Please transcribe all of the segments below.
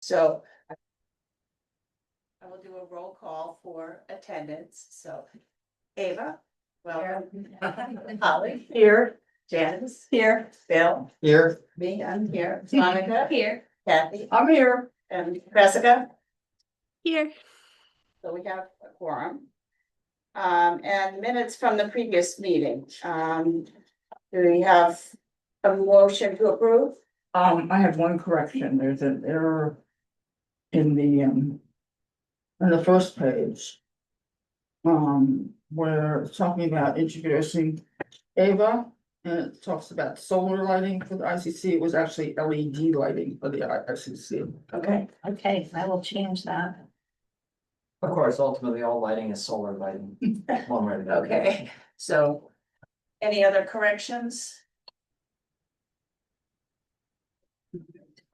So I will do a roll call for attendance, so Ava, welcome. Holly. Here. Janice. Here. Bill. Here. Me, I'm here. Monica. Here. Kathy. I'm here. And Jessica. Here. So we have a quorum. And minutes from the previous meeting. Do we have a motion to approve? I have one correction. There's an error in the first page. Where it's talking about introducing Ava, and it talks about solar lighting for the ICC. It was actually LED lighting for the ICC. Okay. Okay, I will change that. Of course, ultimately, all lighting is solar lighting. One way or the other. Okay, so any other corrections?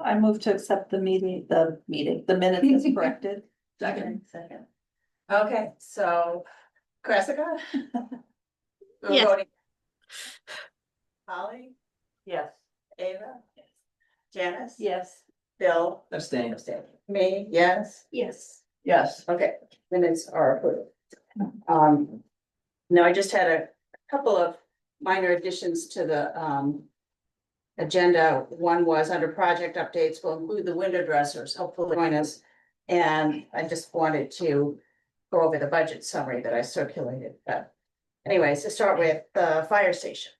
I move to accept the minutes as corrected. Second. Okay, so Jessica? We're Yes. voting. Holly, Yes. Ava? Janice? Yes. Bill? Abstain. Me, yes? Yes. Yes. Okay, minutes are approved. No, I just had a couple of minor additions to the agenda. One was under project updates will include the window dressers, hopefully join us. And I just wanted to go over the budget summary that I circulated, but anyways, to start with the fire station.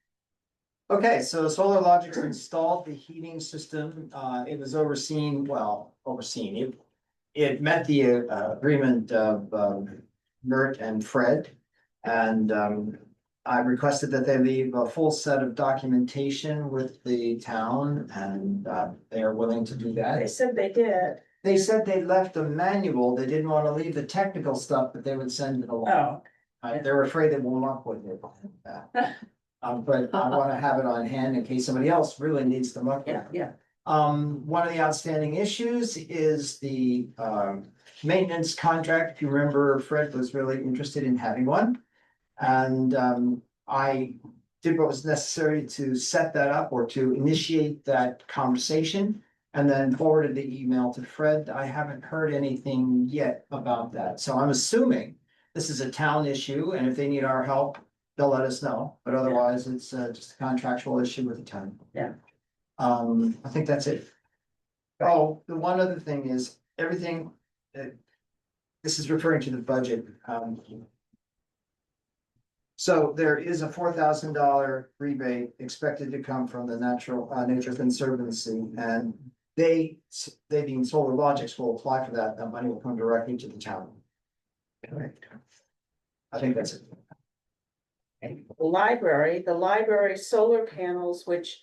Okay, so Solar Logics installed the heating system. It was overseen, it met the agreement of Mert and Fred. And I requested that they leave a full set of documentation with the town, and they are willing to do They that. said they did. They said they left a manual. They didn't want to leave the technical stuff, but they would send it along. Oh, They're afraid they won't up with it. But I want to have it on hand in case somebody else really needs to look at it. yeah. One of the outstanding issues is the maintenance contract. If you remember, Fred was really interested in having one. And I did what was necessary to set that up or to initiate that conversation. And then forwarded the email to Fred. I haven't heard anything yet about that. So I'm assuming this is a town issue, and if they need our help, they'll let us know. But otherwise, it's just a contractual issue with the town. Yeah. I think that's it. Oh, the one other thing is everything. This is referring to the budget. So there is a $4,000 rebate expected to come from the Nature Conservancy, and they being Solar Logics will apply for that. That money will come directly to the town. Correct. I think that's it. The library solar panels, which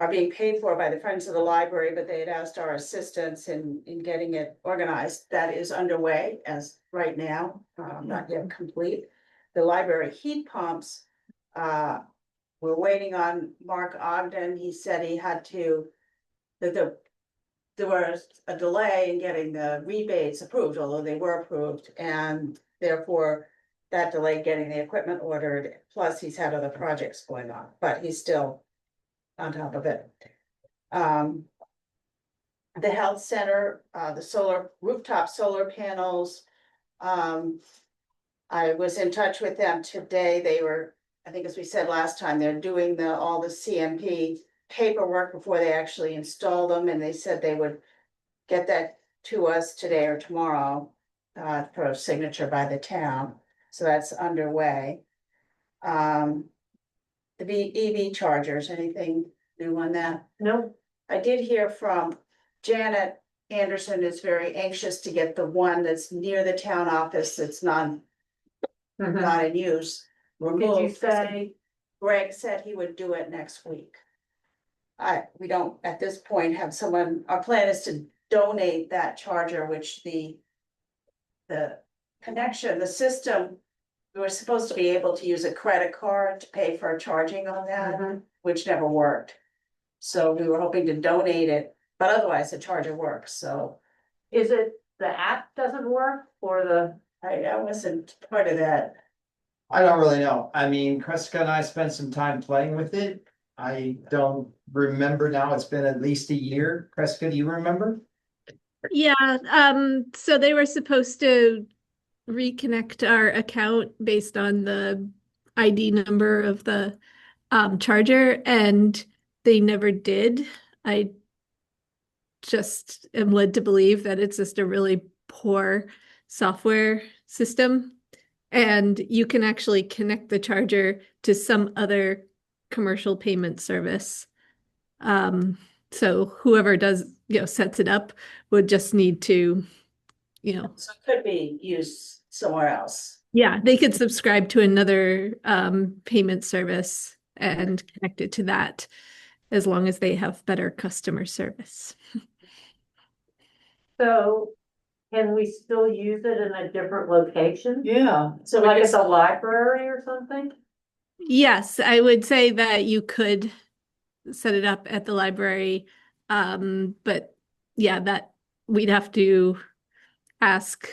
are being paid for by the Friends of the Library, but they had asked our assistance in getting it organized. That is underway as right now, not yet complete. The library heat pumps, we're waiting on Mark Ogden. He said he had to, there was a delay in getting the rebates approved, although they were approved, and therefore that delayed getting the equipment ordered, plus he's had other projects going on, but he's still on top of it. The health center, the rooftop solar panels. I was in touch with them today. They were, I think as we said last time, they're doing all the CMP paperwork before they actually install them, and they said they would get that to us today or tomorrow for signature by the town. So that's underway. The EV chargers, anything new on that? No. I did hear from Janet Anderson is very anxious to get the one that's near the town office that's not in use. Did you say? Greg said he would do it next week. We don't at this point have someone, our plan is to donate that charger, which the connection, the system, we were supposed to be able to use a credit card to pay for charging on that, which never worked. So we were hoping to donate it, but otherwise the charger works, so. Is it the app doesn't work or the? I wasn't part of that. I don't really know. I mean, Kreska and I spent some time playing with it. I don't remember now. It's been at least a year. Kreska, do you remember? Yeah, so they were supposed to reconnect our account based on the ID number of the charger, and they never did. I just am led to believe that it's just a really poor software system. And you can actually connect the charger to some other commercial payment service. So whoever does, sets it up would just need to, So it could be used somewhere else. yeah, they could subscribe to another payment service and connect it to that as long as they have better customer service. So can we still use it in a different location? Yeah, So Like like at the library or something? Yes, I would say that you could set it up at the library. But yeah, that we'd have to ask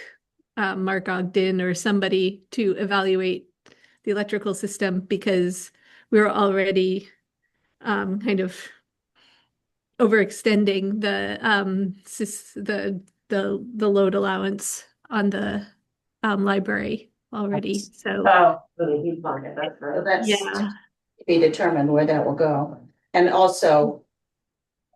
Mark Ogden or somebody to evaluate the electrical system because we're already kind of overextending the load allowance on the library already. So Oh, for the heat pump, that's so right. that's yeah. to be determined where that will go. And also,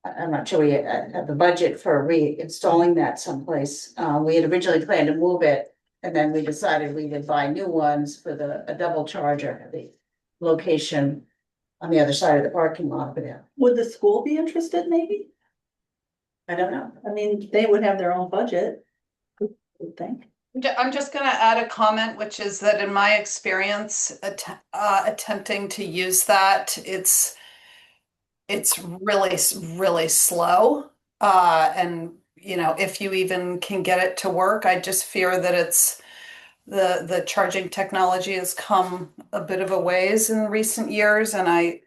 I'm not sure we have the budget for reinstalling that someplace. We had originally planned to move it, and then we decided we would buy new ones for a double charger at the location on the other side of the parking lot over there. Would the school be interested maybe? I don't know. I mean, they would have their own budget, I would think. I'm just going to add a comment, which is that in my experience, attempting to use that, it's really, really slow. And if you even can get it to work, I just fear that it's the charging technology has come a bit of a ways in recent years, and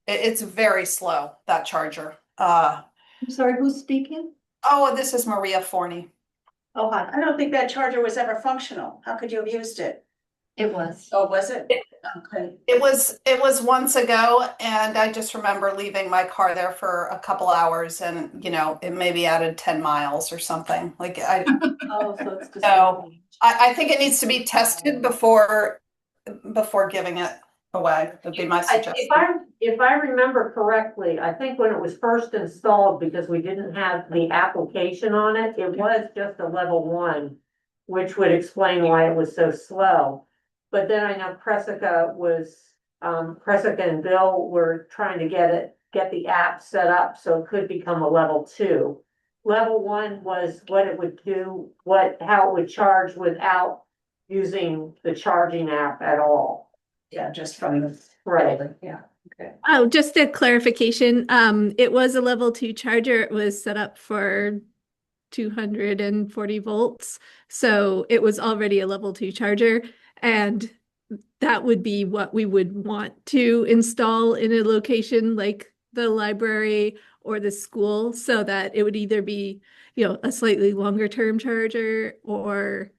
it's very slow, that charger. I'm sorry, who's speaking? Oh, this is Maria Forney. Oh, hi. I don't think that charger was ever functional. How could you have used it? It was. Oh, was it? Okay. It was once ago, and I just remember leaving my car there for a couple hours, and it maybe added 10 miles or something. Like Oh, so it's just. No. I think it needs to be tested before giving it away. Would be my suggestion. If I remember correctly, I think when it was first installed, because we didn't have the application on it, it was just a level 1, which would explain why it was so slow. But then I know Presica and Bill were trying to get the app set up so it could become a level 2. Level 1 was what it would do, how it would charge without using the charging app at all. Yeah, just from the. Right. Yeah, okay. Oh, just a clarification. It was a level 2 charger. It was set up for 240 volts. So it was already a level 2 charger. And that would be what we would want to install in a location like the library or the school, so that it would either be, a slightly longer term charger or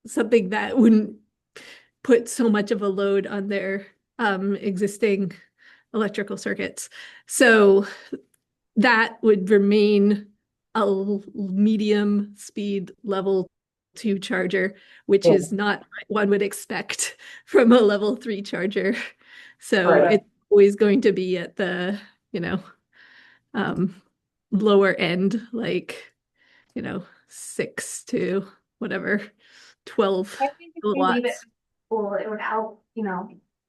something that wouldn't put so much of a load on their existing electrical circuits. So that would remain a medium speed level 2 charger, which is not what one would expect from a level 3 charger. So Right. it's always going to be at the, lower end, like, 6 to whatever, 12 I think if we leave it kilowatts. full, it would help,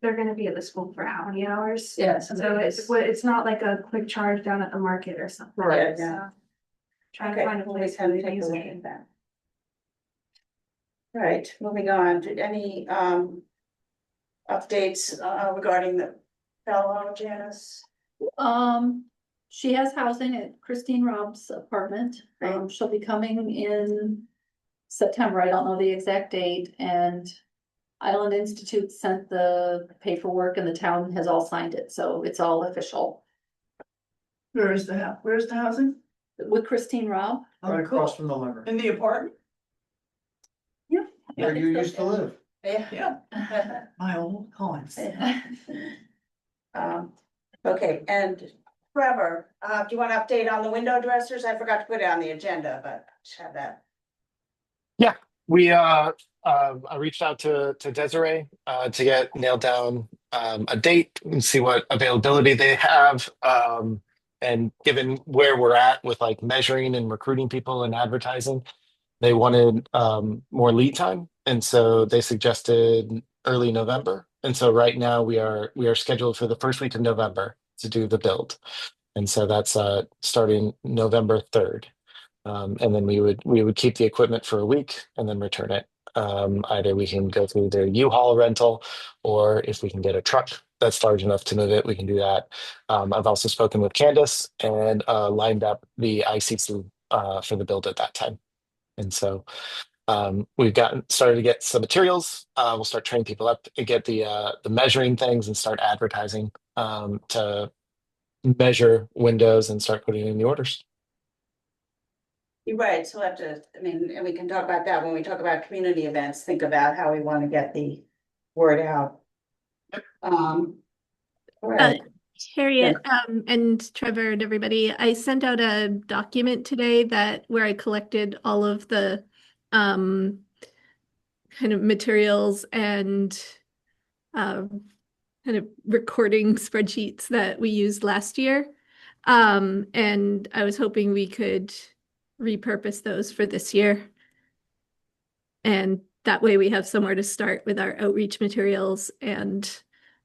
they're gonna be at the school for how many hours? Yes. So it's not like a quick charge down at the market or something. Right. Yeah. So try Okay, to find a always place have for to them to take a use look it. at that. Right, moving on, any updates regarding the fellow Janice? She has housing at Christine Rob's apartment. She'll be coming in September. I don't know the exact date, and Island Institute sent the paperwork and the town has all signed it, so it's all official. where's the housing? With Christine Rob? Right across from the library. In the apartment? Yeah. Where you used to live. Yeah, my old haunts. Okay, and Trevor, do you want to update on the window dressers? I forgot to put it on the agenda, but I should have that. Yeah, I reached out to Desiree to get nailed down a date and see what availability they have. And given where we're at with like measuring and recruiting people and advertising, they wanted more lead time, and so they suggested early November. And so right now we are scheduled for the first week of November to do the build, and so that's starting November 3rd. And then we would keep the equipment for a week and then return it. Either we can go through their U-Haul rental, or if we can get a truck that's large enough to move it, we can do that. I've also spoken with Candace and lined up the ICC for the build at that time. And so we've started to get some materials. We'll start training people up and get the measuring things and start advertising to measure windows and start putting in the orders. You're right, so we'll have to, I mean, and we can talk about that when we talk about community events, think about how we want to get the word out. All right. Harriet, and Trevor and everybody, I sent out a document today where I collected all of the kind of materials and kind of recording spreadsheets that we used last year. And I was hoping we could repurpose those for this year. And that way we have somewhere to start with our outreach materials and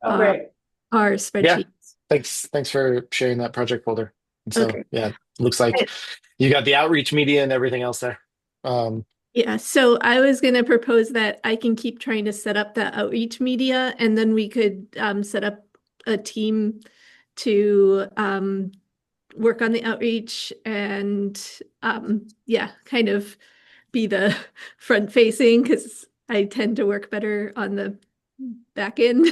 Great. our spreadsheets. Thanks for sharing that project folder. And so Okay. yeah, looks like you got the outreach media and everything else there. Yeah, so I was going to propose that I can keep trying to set up the outreach media, and then we could set up a team to work on the outreach and yeah, kind of be the front facing, because I tend to work better on the back end.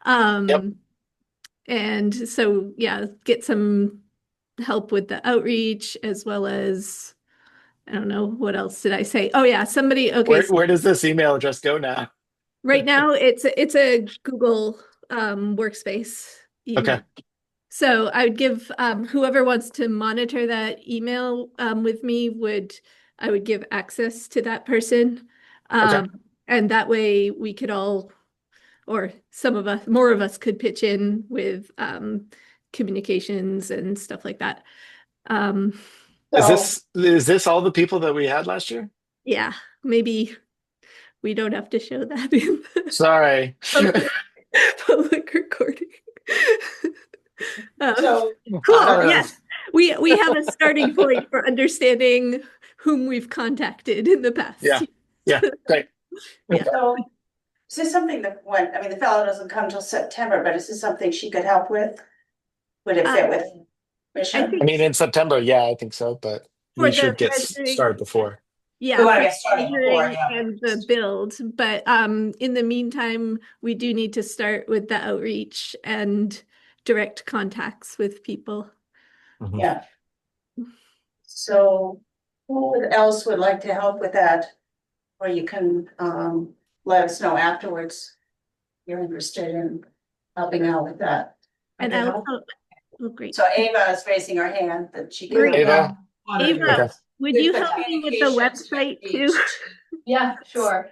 Yep. And so yeah, get some help with the outreach, as well as, I don't know, what else did I say? Oh yeah, somebody, okay. Where does this email address go now? Right now it's a Google workspace email. Okay. So I would give whoever wants to monitor that email with me I would give access to that person. Okay. And that way we could all, or more of us could pitch in with communications and stuff like that. Is this all the people that we had last year? Yeah, maybe we don't have to show that in the Sorry. public recording. So, Cool. Yes, we have a starting point for understanding whom we've contacted in the past. Yeah, great. so is this something that the fellow doesn't come till September, but is this something she could help with? Would it fit with mission? I think I mean, in September, yeah, I think so, but For we the should get measuring- started before. yeah, We wanna for get started before, measuring yeah. and the build, but in the meantime, we do need to start with the outreach and direct contacts with people. Mhm. Yeah. So who else would like to help with that? Or you can let us know afterwards. You're interested in helping out with that. And Okay. I also, oh great. So Ava is raising her hand that she can. Great. Ava? Ava, Okay. would you help me with the website too? Yeah, sure.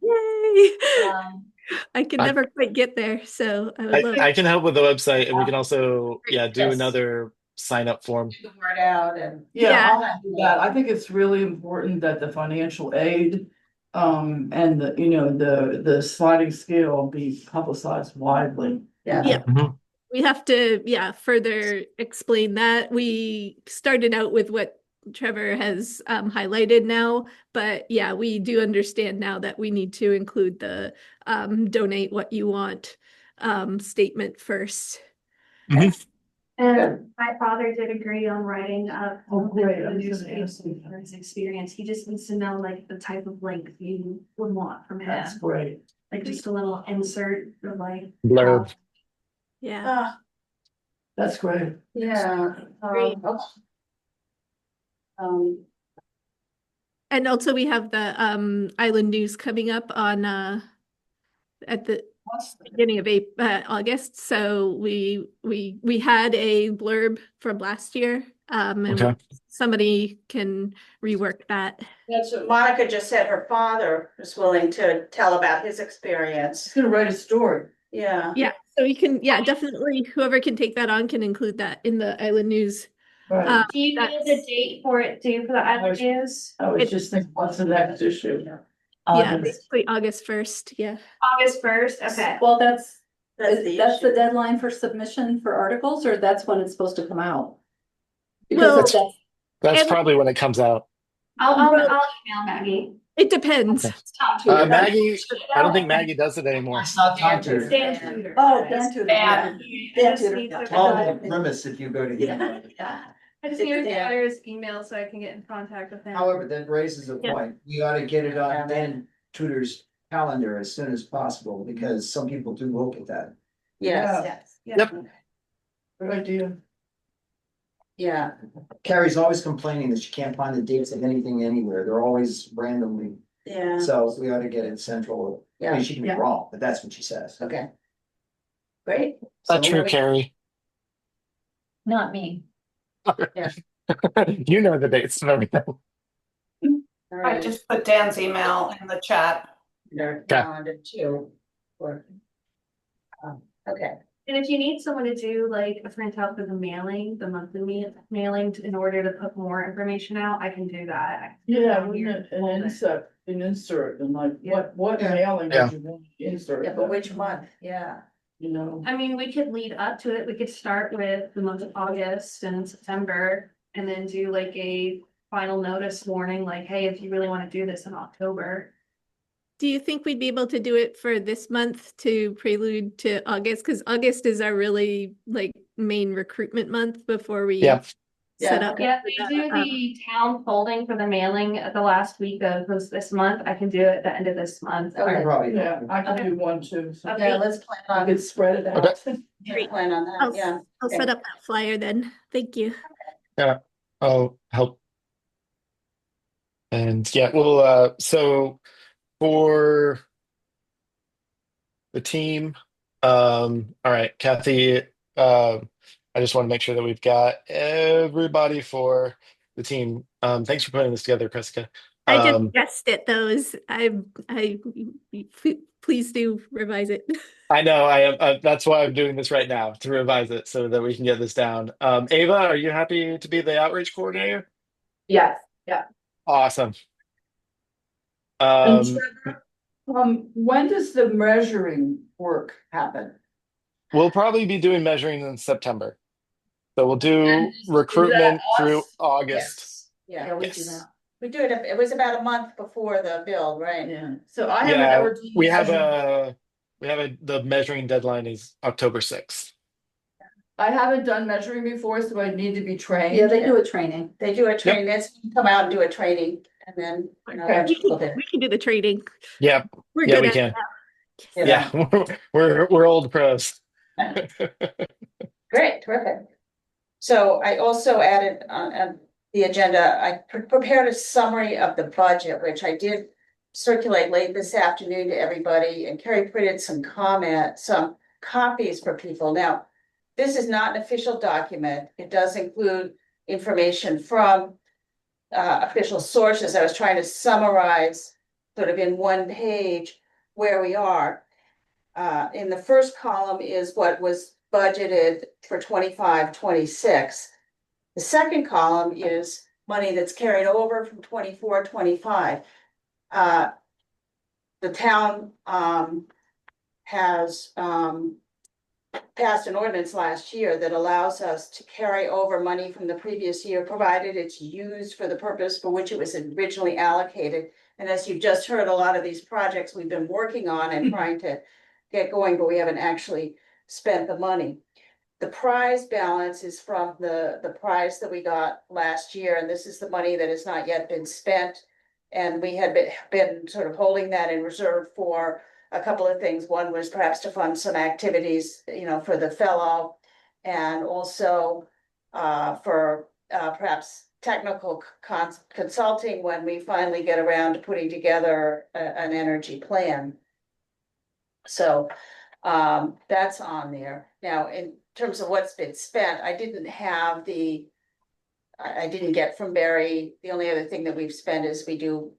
Yay! I can never quite get there, so I would love. I can help with the website, and we can also, do Yes. another sign up form. Get the word out and. Yeah. I'll do that. I think it's really important that the financial aid and the sliding scale be publicized widely. Yeah. Yeah. Mhm. We have to, further explain that. We started out with what Trevor has highlighted now, but yeah, we do understand now that we need to include the donate what you want statement first. And my father did agree on writing a. Great. I was news gonna ask you for his experience. He just needs to know like the type of link you would want from him. That's great. Like just a little insert of like. Blurb. Yeah. That's great. Yeah. Great. Um, And also we have the Island News coming up on at the beginning of August. So we had a blurb from last year. And Okay. somebody can rework that. That's what Monica just said, her father is willing to tell about his experience. She's gonna write a story. Yeah. Yeah, so you can, yeah, definitely whoever can take that on can include that in the Island News. Right. Do you know the date for it due for the Island News? I was just thinking, what's the next issue? Yeah, August. basically August 1st, yeah. August 1st, okay. Well, that's That's the that's the issue. deadline for submission for articles, or that's when it's supposed to come out? Well, Because that's, That's And- probably when it comes out. I'll email Maggie. It depends. Okay. It's Tom Tudor. Maggie, I don't think Maggie does it anymore. It's not Tom Tudor. Dan Tudor. oh, Dan Tudor. Dan. Dan Tudor. Tom Rimis, if you go to him. I just need his daughter's email so I can get in contact with him. However, that raises a Yeah. point. We ought to get it on Dan Tudor's calendar as soon as possible, because some people do look at that. Yes, Yes. Yep. Good idea. yeah, Carrie's always complaining that she can't find the dates of anything anywhere. They're always randomly, yeah, so we ought to get it central. I mean, she can be Yeah. wrong, but that's what she says. okay. Great. Not So true, what- Carrie. Not me. You know the dates and everything. All I right. just put Dan's email in the chat. Their Okay. calendar too. Okay, And if you need someone to do like a printout for the mailing, the monthly mailing in order to put more information out, I can do that. Yeah, we need an insert and like, what Yeah. mailing Yeah. would you want to insert? yeah, but which month? Yeah, You know, I mean, we could lead up to it. We could start with the month of August and September and then do like a final notice warning, like, hey, if you really want to do this in October. Do you think we'd be able to do it for this month to prelude to August? Because August is our really like main recruitment month before we Yeah. set Yeah. up. Yeah, they do the town folding for the mailing at the last week of this month. I can do it at the end of this month. I Okay. probably. yeah, I can do one too, so Okay. yeah, let's plan I on, could spread it out. plan on that, yeah. I'll set up that flyer then. Thank you. I'll help. And yeah, so for the team, all right, Kathy, I just want to make sure that we've got everybody for the team. Thanks for putting this together, Kreska. I just guessed it though. Please do revise it. I know I am. That's why I'm doing this right now, to revise it so that we can get this down. Ava, are you happy to be the outreach coordinator? Yes. Awesome. And Trevor, when does the measuring work happen? We'll probably be doing measuring in September. So we'll do And is that recruitment through us? August. Yeah, we do Yes. that. we do it, it was about a month before the bill, right? Yeah, so I haven't Yeah, ever. done we have measuring. the measuring deadline is October 6th. I haven't done measuring before, so I need to be trained. Yeah, they do a training. They do a training, that's, come out and do a training, and then, you know, Okay. let people do. We can do the trading. Yeah, We're yeah, good we at can. that. Yeah, we're old pros. Great, terrific. So I also added on the agenda, I prepared a summary of the budget, which I did circulate late this afternoon to everybody, and Carrie printed some copies for people. Now, this is not an official document. It does include information from official sources. I was trying to summarize sort of in one page where we are. In the first column is what was budgeted for 25-26. The second column is money that's carried over from 24-25. The town has passed an ordinance last year that allows us to carry over money from the previous year, provided it's used for the purpose for which it was originally allocated. And as you've just heard, a lot of these projects we've been working on and trying to get going, but we haven't actually spent the money. The prize balance is from the prize that we got last year, and this is the money that has not yet been spent. And we had been sort of holding that in reserve for a couple of things. One was perhaps to fund some activities, you know, for the fellow, and also for perhaps technical consulting when we finally get around to putting together an energy plan. So, that's on there. Now, in terms of what's been spent, I didn't have I didn't get from Barry, the only other thing that we've spent is we do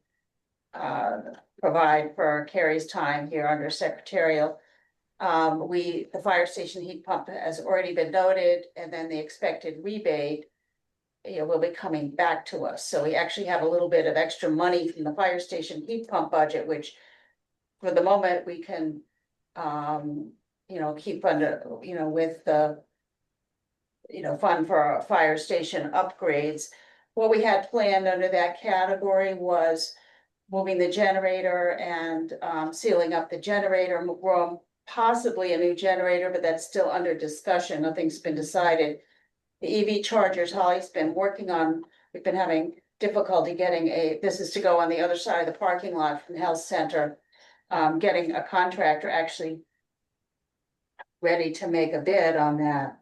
provide for Carrie's time here under secretarial. The fire station heat pump has already been noted, and then the expected rebate, will be coming back to us. So we actually have a little bit of extra money from the fire station heat pump budget, which for the moment we can, keep under, with the, fund for our fire station upgrades. What we had planned under that category was moving the generator and sealing up the generator room, possibly a new generator, but that's still under discussion. Nothing's been decided. The EV chargers, Holly's been working on, we've been having difficulty getting this is to go on the other side of the parking lot from the health center. Getting a contractor actually ready to make a bid on that.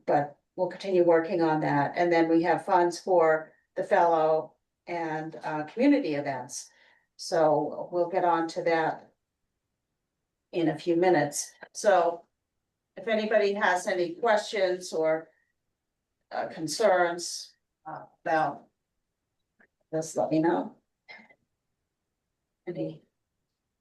But we'll continue working on that. And then we have funds for the fellow and community events. So we'll get on to that in a few minutes. So if anybody has any questions or concerns about this, let me know. Any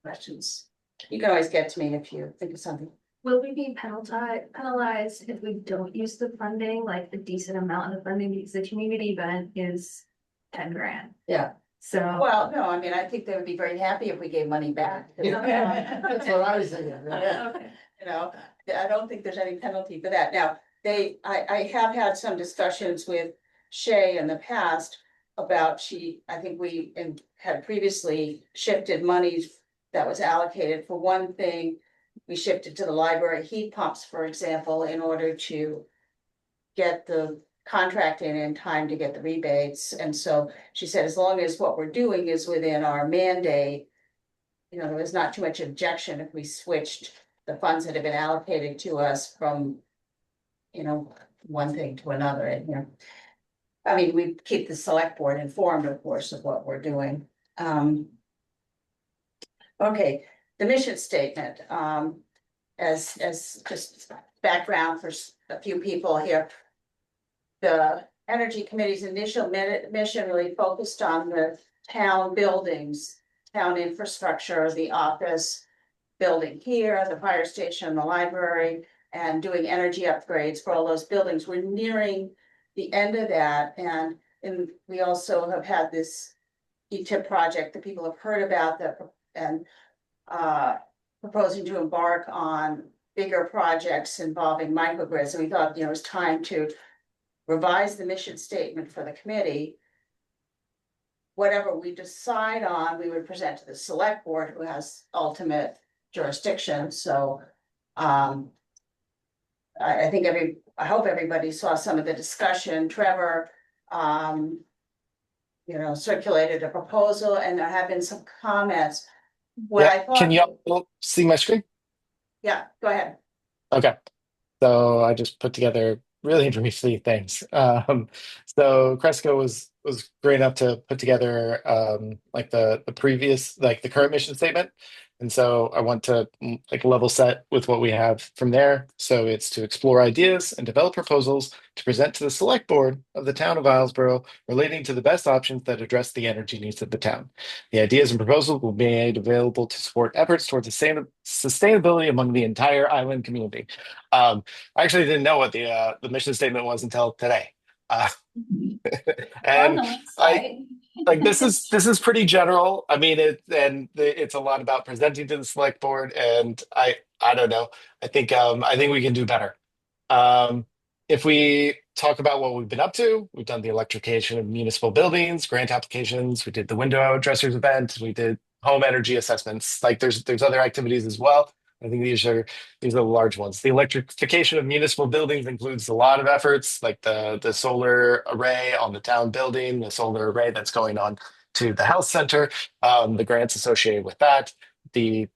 questions? You can always get to me if you think of something. Will we be penalized if we don't use the funding, like the decent amount of funding, because the community event is 10 grand? Yeah. So. Well, no, I mean, I think they would be very happy if we gave money back. That's what I was thinking. Yeah. Okay. I don't think there's any penalty for that. Now, I have had some discussions with Shay in the past about I think we had previously shifted monies that was allocated for one thing. We shifted to the library heat pumps, for example, in order to get the contract in time to get the rebates. And so she said, as long as what we're doing is within our mandate, there was not too much objection if we switched the funds that have been allocated to us from, one thing to another. And, I mean, we keep the select board informed, of course, of what we're doing. Okay, the mission statement, as just background for a few people here. The Energy Committee's initial mission really focused on the town buildings, town infrastructure, the office building here, the fire station, the library, and doing energy upgrades for all those buildings. We're nearing the end of that, and we also have had this ETIP project that people have heard about and proposing to embark on bigger projects involving microgrids. And we thought, it was time to revise the mission statement for the committee. Whatever we decide on, we would present to the select board, who has ultimate jurisdiction. So I hope everybody saw some of the discussion. Trevor circulated a proposal, and there have been some comments. Can you all see my screen? Yeah, go ahead. Okay. So I just put together really briefly things. So Cresco was great enough to put together like the previous, like the current mission statement. And so I want to level set with what we have from there. So it's to explore ideas and develop proposals to present to the select board of the town of Islesboro relating to the best options that address the energy needs of the town. The ideas and proposals will be made available to support efforts towards sustainability among the entire island community. I actually didn't know what the mission statement was until today. And this is pretty general. I mean, it's a lot about presenting to the select board, and I don't know. I think we can do better. If we talk about what we've been up to, we've done the electrification of municipal buildings, grant applications. We did the window dressers event. We did home energy assessments. There's other activities as well. I think these are the large ones. The electrification of municipal buildings includes a lot of efforts, like the solar array on the town building, the solar array that's going on to the health center, the grants associated with that, the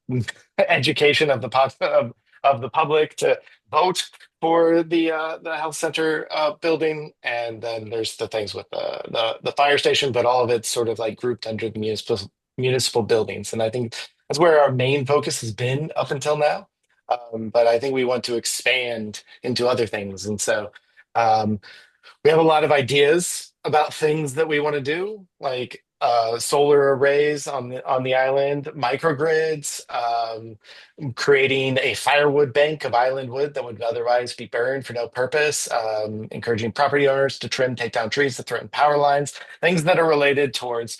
education of the public to vote for the health center building, and then there's the things with the fire station, but all of it's sort of like grouped under the municipal buildings. And I think That's where our main focus has been up until now. But I think we want to expand into other things. And so we have a lot of ideas about things that we want to do, like solar arrays on the island, microgrids, creating a firewood bank of island wood that would otherwise be burned for no purpose, encouraging property owners to take down trees that threaten power lines, things that are related towards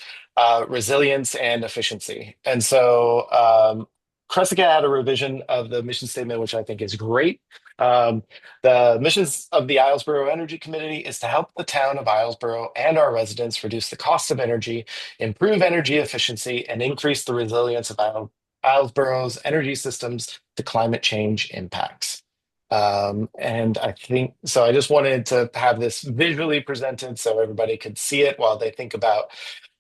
resilience and efficiency. And so Cressica had a revision of the mission statement, which I think is great. The missions of the Islesboro Energy Committee is to help the town of Islesboro and our residents reduce the cost of energy, improve energy efficiency, and increase the resilience of Islesboro's energy systems to climate change impacts. And I think so. I just wanted to have this visually presented so everybody could see it while they think about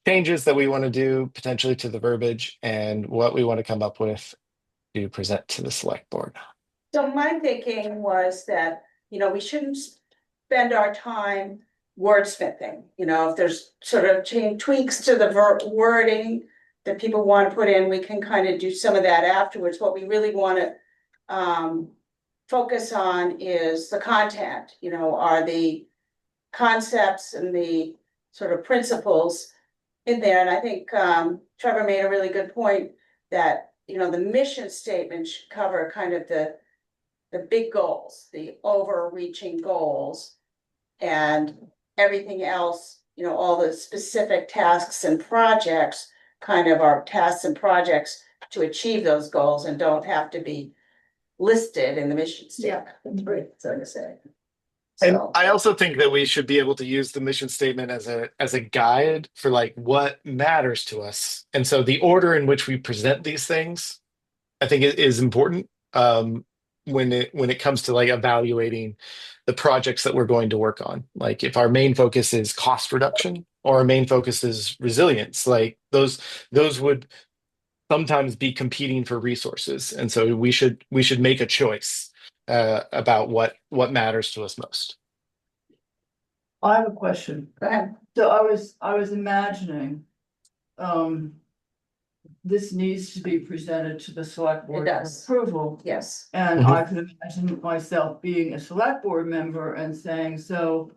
changes that we want to do potentially to the verbiage and what we want to come up with to present to the select board. So my thinking was that, we shouldn't spend our time wordsmithing, if there's sort of tweaks to the wording that people want to put in, we can kind of do some of that afterwards. What we really want to focus on is the content, are the concepts and the sort of principles in there. And I think Trevor made a really good point that, the mission statement should cover kind of the big goals, the overreaching goals, and everything else, all the specific tasks and projects kind of are tasks and projects to achieve those goals and don't have to be listed in the mission statement. That's right, so to say. And I also think that we should be able to use the mission statement as a guide for like what matters to us. And so the order in which we present these things, I think it is important when it comes to like evaluating the projects that we're going to work on. Like if our main focus is cost reduction or our main focus is resilience, like those would sometimes be competing for resources. And so we should make a choice about what matters to us most. I have a question. Go ahead. So I was imagining, this needs to be presented to the select board for does. approval. Yes. And Mhm. I could imagine myself being a select board member and saying, so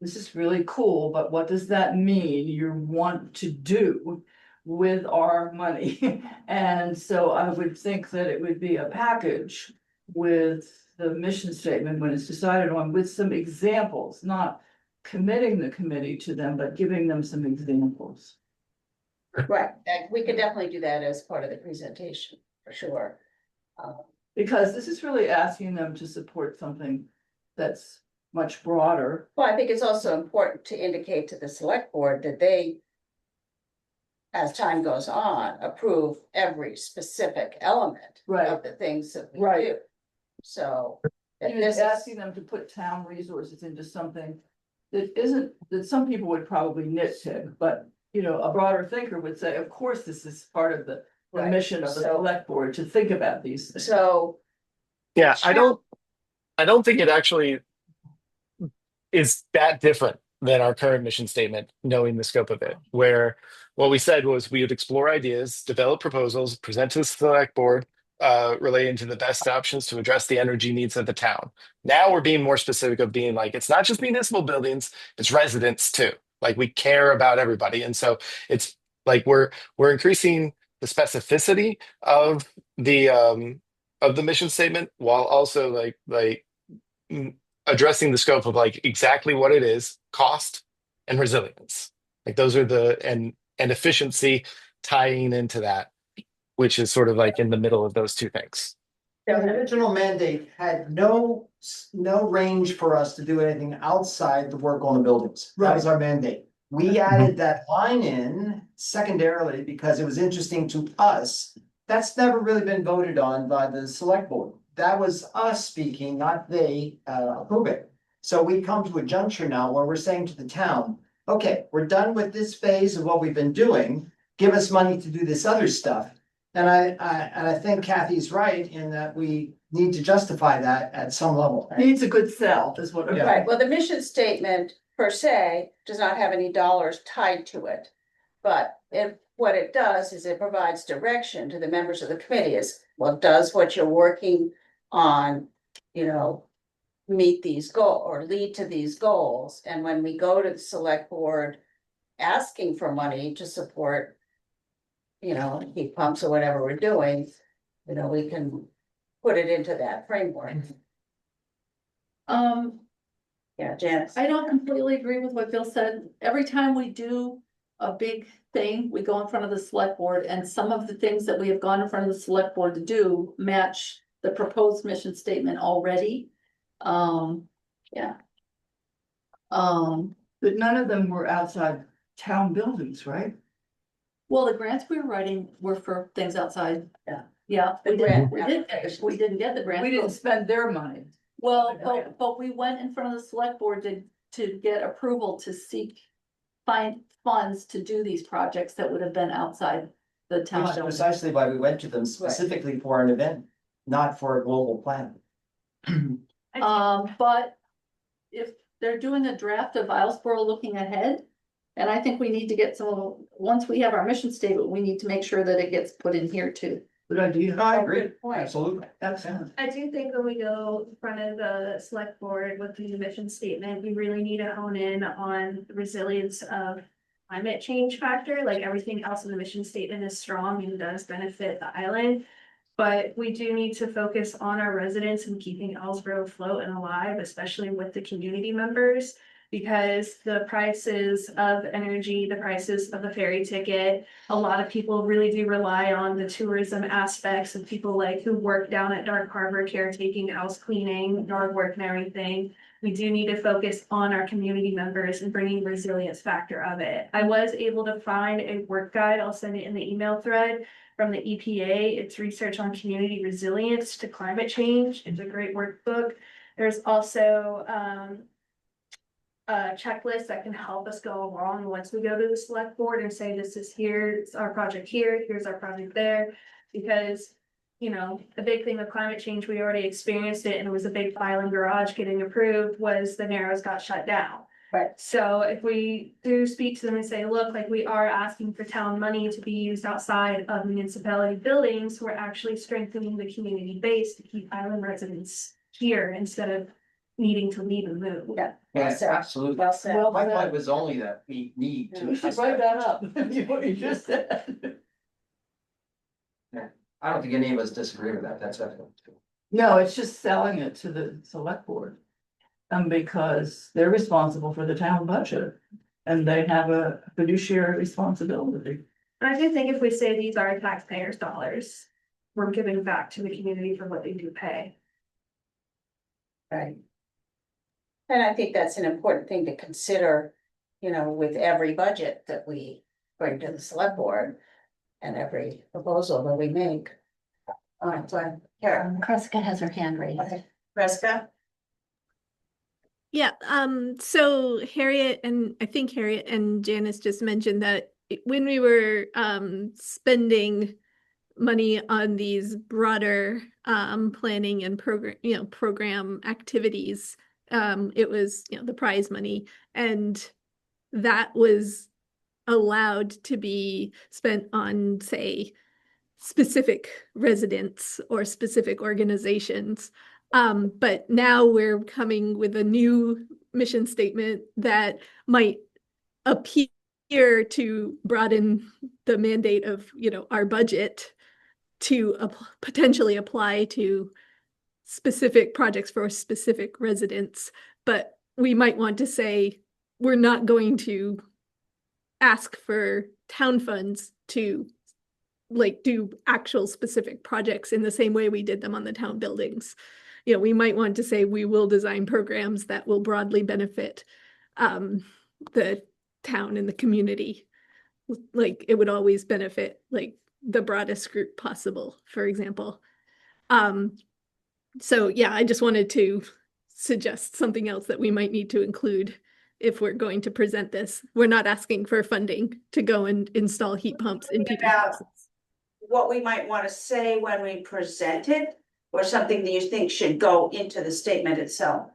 this is really cool, but what does that mean you want to do with our money? And so I would think that it would be a package with the mission statement when it's decided on, with some examples, not committing the committee to them, but giving them some examples. Right, and we could definitely do that as part of the presentation, for sure. Because this is really asking them to support something that's much broader. Well, I think it's also important to indicate to the select board that they, as time goes on, approve every specific element of the things that we Right. do. So. if And this it's is- asking them to put town resources into something that isn't, that some people would probably nitpick, but a broader thinker would say, of course, this is part of the Right. mission of the So- select board to think about these things. So, Yeah, I don't think it actually is that different than our current mission statement, knowing the scope of it, where what we said was we would explore ideas, develop proposals, present to the select board, relating to the best options to address the energy needs of the town. Now we're being more specific of being like, it's not just municipal buildings, it's residents too. Like we care about everybody. And so it's like we're increasing the specificity of the mission statement while also like addressing the scope of like exactly what it is, cost and resilience. Like those are and efficiency tying into that, which is sort of like in the middle of those two things. The original mandate had no range for us to do anything outside the work on the buildings. That was our mandate. We added that line in secondarily because it was interesting to us. That's never really been voted on by the select board. That was us speaking, not they approving. So we come to a juncture now where we're saying to the town, okay, we're done with this phase of what we've been doing. Give us money to do this other stuff. And I think Kathy's right in that we need to justify that at some level. Needs a good sell is what. Yeah. right, well, the mission statement per se does not have any dollars tied to it. But what it does is it provides direction to the members of the committee is, well, does what you're working on, you know, meet these goals or lead to these goals? And when we go to the select board asking for money to support, you know, heat pumps or whatever we're doing, you know, we can put it into that framework. Yeah, Janice. I don't completely agree with what Bill said. Every time we do a big thing, we go in front of the select board, and some of the things that we have gone in front of the select board to do match the proposed mission statement already. Yeah. But none of them were outside town buildings, right? Well, the grants we were writing were for things outside. Yeah. Yeah, The we grant we didn't get the grant. We didn't spend their money. Well, but we went in front of the select board to get approval to find funds to do these projects that would have been outside the town. Which is precisely why we went to them specifically for an event, not for a global plan. But if they're doing a draft of Islesboro looking ahead, and I think we need to get once we have our mission statement, we need to make sure that it gets put in here too. Good idea. I agree, Good point. absolutely. Excellent. I do think when we go in front of the select board with the mission statement, we really need to hone in on the resilience of climate change factor, like everything else in the mission statement is strong and does benefit the island. But we do need to focus on our residents and keeping Islesboro afloat and alive, especially with the community members. Because the prices of energy, the prices of the ferry ticket, a lot of people really do rely on the tourism aspects of people like who work down at Dark Harbor caretaking, house cleaning, yard work and everything. We do need to focus on our community members and bringing resilience factor of it. I was able to find a work guide, I'll send it in the email thread from the EPA. It's research on community resilience to climate change. It's a great workbook. There's also a checklist that can help us go along once we go to the select board and say, this is here, it's our project here, here's our project there. Because, you know, the big thing with climate change, we already experienced it and it was a big filing garage getting approved was the Narrows got shut down. Right. So if we do speak to them and say, look, like we are asking for town money to be used outside of municipality buildings, we're actually strengthening the community base to keep island residents here instead of needing to leave and move. Yeah. Yes, absolutely. Well said. Well My said. point was only that we need to. You should write that up. What you just said. I don't think any of us disagree with that, that's excellent. No, it's just selling it to the select board. Because they're responsible for the town budget and they have a fiduciary responsibility. And I do think if we say these are taxpayers' dollars, we're giving back to the community for what they do pay. Right. And I think that's an important thing to consider, you know, with every budget that we bring to the select board and every proposal that we make. So, Kara. Kreska has her hand raised. Okay. Kreska? Yeah, so Harriet and I think Harriet and Janice just mentioned that when we were spending money on these broader planning and program activities, it was, the prize money, and that was allowed to be spent on, say, specific residents or specific organizations. But now we're coming with a new mission statement that might appear to broaden the mandate of, our budget to potentially apply to specific projects for specific residents. But we might want to say, we're not going to ask for town funds to do actual specific projects in the same way we did them on the town buildings. We might want to say we will design programs that will broadly benefit the town and the community. It would always benefit the broadest group possible, for example. So yeah, I just wanted to suggest something else that we might need to include if we're going to present this. We're not asking for funding to go and install heat pumps in people's houses. What we might want to say when we present it, or something that you think should go into the statement itself?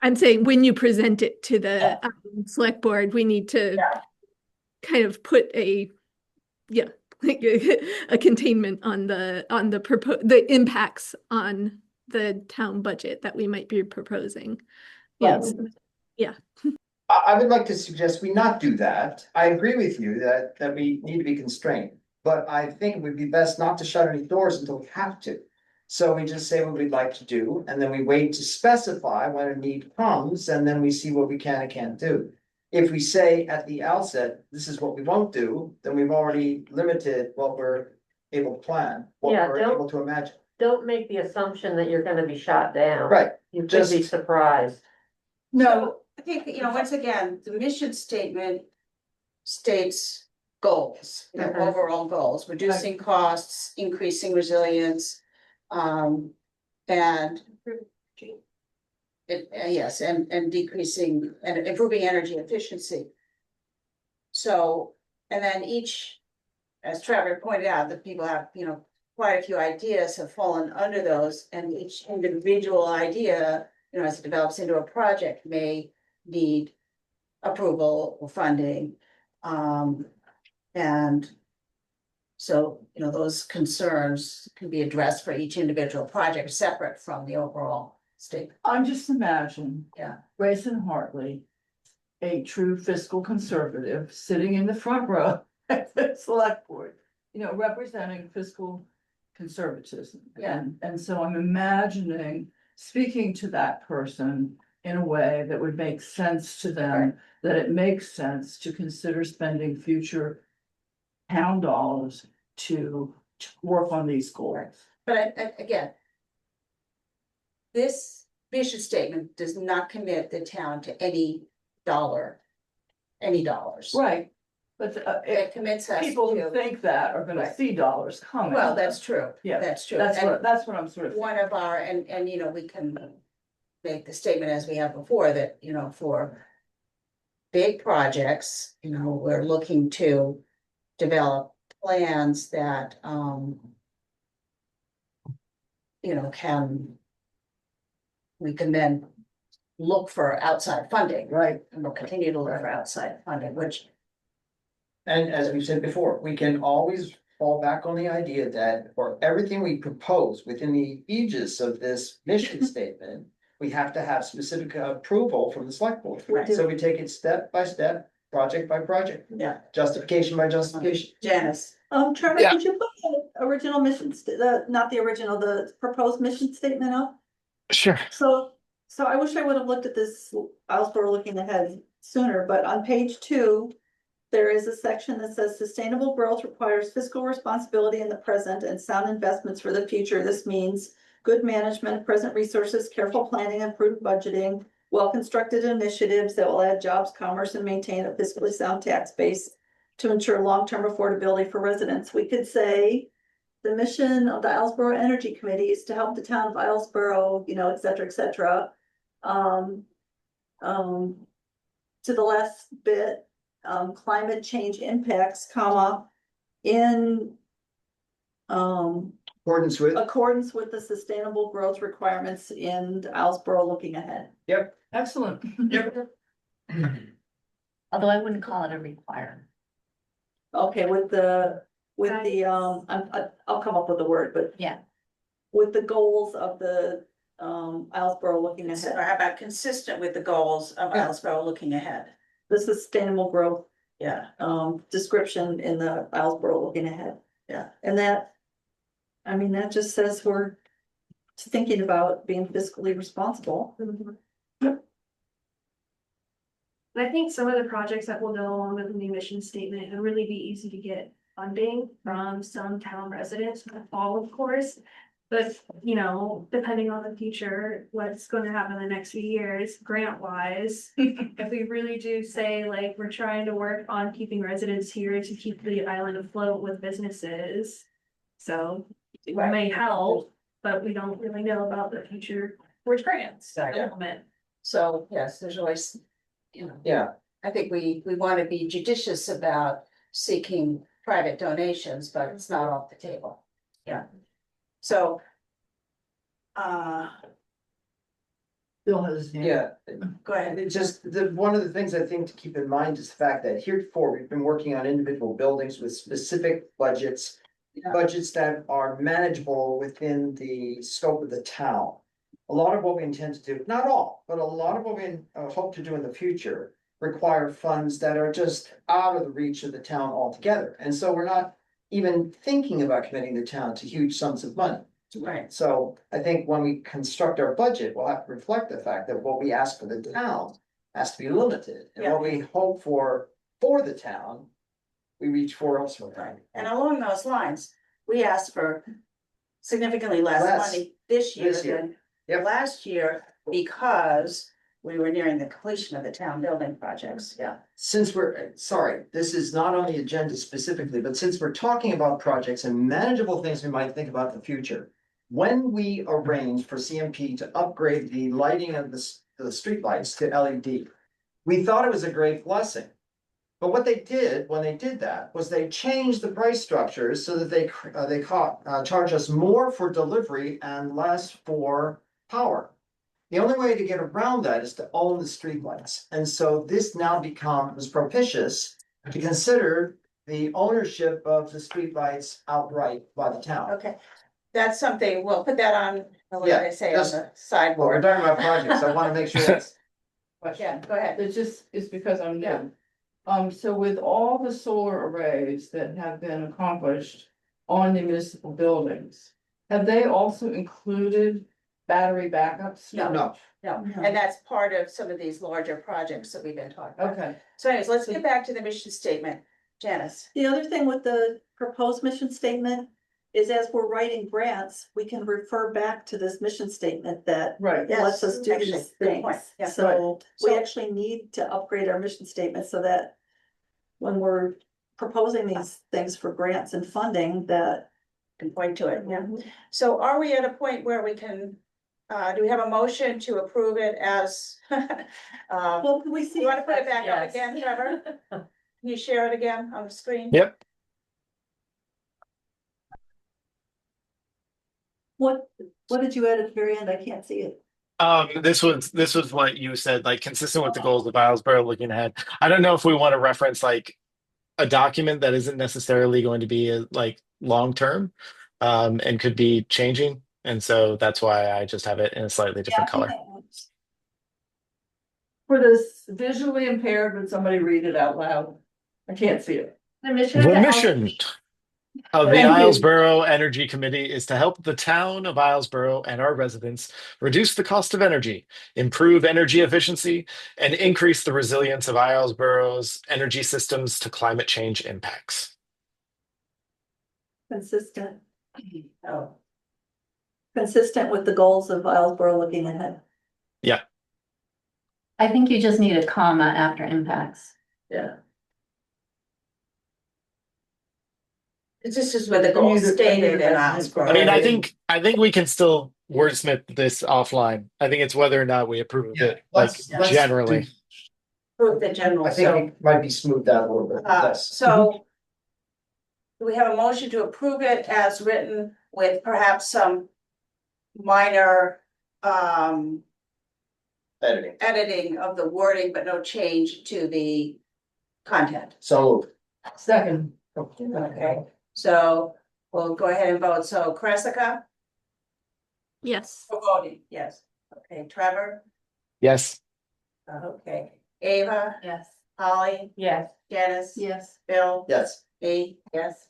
I'm saying when you present it to the select board, we need to kind of put a, yeah, like a containment on the the impacts on the town budget that we might be proposing. Yes, yeah. I would like to suggest we not do that. I agree with you that we need to be constrained. But I think it would be best not to shut any doors until we have to. So we just say what we'd like to do, and then we wait to specify when a need comes, and then we see what we can and can't do. If we say at the outset, this is what we won't do, then we've already limited what we're able to plan, what Yeah, we're don't- able to imagine. Don't make the assumption that you're gonna be shot down. Right, You could just- be surprised. No, So, I think, once again, the mission statement states goals, the Mhm. overall goals, reducing costs, increasing resilience. And yes, and decreasing and improving energy efficiency. So, and then each, as Trevor pointed out, that people have, quite a few ideas have fallen under those, and each individual idea, as it develops into a project, may need approval or funding. And so, those concerns can be addressed for each individual project, separate from the overall statement. I'm just imagining. Yeah. Grayson Hartley, a true fiscal conservative, sitting in the front row at the select board, representing fiscal conservatism. Yeah. And so I'm imagining speaking to that person in a way that would make sense to them, Right. that it makes sense to consider spending future town dollars to work on these goals. But again, this vision statement does not commit the town to any dollars. Right, but It commits us people who to, think that are gonna Right. see dollars coming. well, that's true. Yeah, That's true. That's And what I'm sort of. one of our, and we can make the statement as we have before that, for big projects, we're looking to develop plans that, we can then look for outside funding, Right. and we'll continue to look for outside funding, which, And as we've said before, we can always fall back on the idea that for everything we propose within the aegis of this mission statement, we have to have specific approval from the select board. Right. So we take it step by step, project by project, yeah, justification by justification. Janice. Trevor, Yeah. could you put the original mission, not the original, the proposed mission statement up? Sure. So I wish I would have looked at this, I was sort of looking ahead sooner, but on page 2. There is a section that says sustainable growth requires fiscal responsibility in the present and sound investments for the future. This means good management of present resources, careful planning and prudent budgeting, well-constructed initiatives that will add jobs, commerce, and maintain a fiscally sound tax base to ensure long-term affordability for residents. We could say the mission of the Islesboro Energy Committee is to help the town of Islesboro, et cetera, et cetera. To the last bit, climate change impacts, in Accordance with, accordance with the sustainable growth requirements in Islesboro looking ahead. Excellent. Although I wouldn't call it a requirement. Okay, with the, I'll come up with the word, but. Yeah. With the goals of the, Islesboro looking Or ahead, how about consistent with the goals of Islesboro looking ahead? the sustainable growth, Yeah, description in the Islesboro looking ahead. Yeah. And that just says we're thinking about being fiscally responsible. And I think some of the projects that will go along with the new mission statement would really be easy to get funding from some town residents, not all, of course. But, depending on the future, what's going to happen in the next few years, grant wise. If we really do say, like, we're trying to work on keeping residents here to keep the island afloat with businesses. So it may help, but we don't really know about the future for grants at the moment. so, yes, there's always, yeah, I think we want to be judicious about seeking private donations, but it's not off the table. Yeah. So. Bill has his hand. Yeah, Go ahead. it's just, one of the things I think to keep in mind is the fact that heretofore, we've been working on individual buildings with specific budgets. Yeah. Budgets that are manageable within the scope of the town. A lot of what we intend to do, not all, but a lot of what we hope to do in the future. Require funds that are just out of the reach of the town altogether, and so we're not even thinking about committing the town to huge sums of money. Right. So I think when we construct our budget, we'll have to reflect the fact that what we ask for the town has to be limited. And what we hope for the town, we reach for elsewhere. And along those lines, we asked for significantly less Less money this year this year. than Yep. last year because we were nearing the completion of the town building projects. Yeah. Since we're, sorry, this is not on the agenda specifically, but since we're talking about projects and manageable things we might think about in the future. When we arranged for CMP to upgrade the lighting of the streetlights to LED, we thought it was a great blessing. But what they did when they did that was they changed the price structures so that they charge us more for delivery and less for power. The only way to get around that is to own the streetlights. And so this now becomes propitious to consider the ownership of the streetlights outright by the town. Okay, that's something, we'll put that on, what do Yeah, they say, on just- the Well, we're sideboard. talking about projects. I want to make sure that's. Yeah, go ahead. It's just, it's because I'm Yeah. new. So with all the solar arrays that have been accomplished on the municipal buildings, have they also included battery backups? No. No, No, and that's part of some of these larger projects that we've been talking about. Okay, So anyways, let's get back to the mission statement. Janice. The other thing with the proposed mission statement is as we're writing grants, we can refer back to this mission statement that right. Yes, lets us do actually, these good point. things. Yeah. So we So- actually need to upgrade our mission statement so that when we're proposing these things for grants and funding, that Can point to it, yeah. So are we at a point where we can, do we have a motion to approve it as? well, can we see? You wanna put it back up Yes. again, Trevor? Can you share it again on the screen? Yep. What did you add at the very end? I can't see it. This was what you said, like consistent with the goals of Islesboro looking ahead. I don't know if we want to reference like a document that isn't necessarily going to be like long term, and could be changing. And so that's why I just have it in a slightly different color. For this visually impaired, would somebody read it out loud? I can't see it. The mission. The of mission of the Thank you. Islesboro Energy Committee is to help the town of Islesboro and our residents reduce the cost of energy, improve energy efficiency, and increase the resilience of Islesboro's energy systems to climate change impacts. Consistent, Oh, consistent with the goals of Islesboro looking ahead. I think you just need a comma after impacts. Yeah. it's just with the goals stated in Islesboro. I mean, I think we can still wordsmith this offline. I think it's whether or not we approve of it, like let's generally. do- Approve the general, I think so, it might be smoothed out a little bit. Yes. so. Do we have a motion to approve it as written with perhaps some minor, editing of the wording, but no change to the content? So Second, Okay, so we'll go ahead and vote. So Cressica, Yes. for voting, yes. Okay, Trevor, Yes. okay, Ava, Yes. Holly, Yes. Janice. Yes. Bill. yes, Me, yes.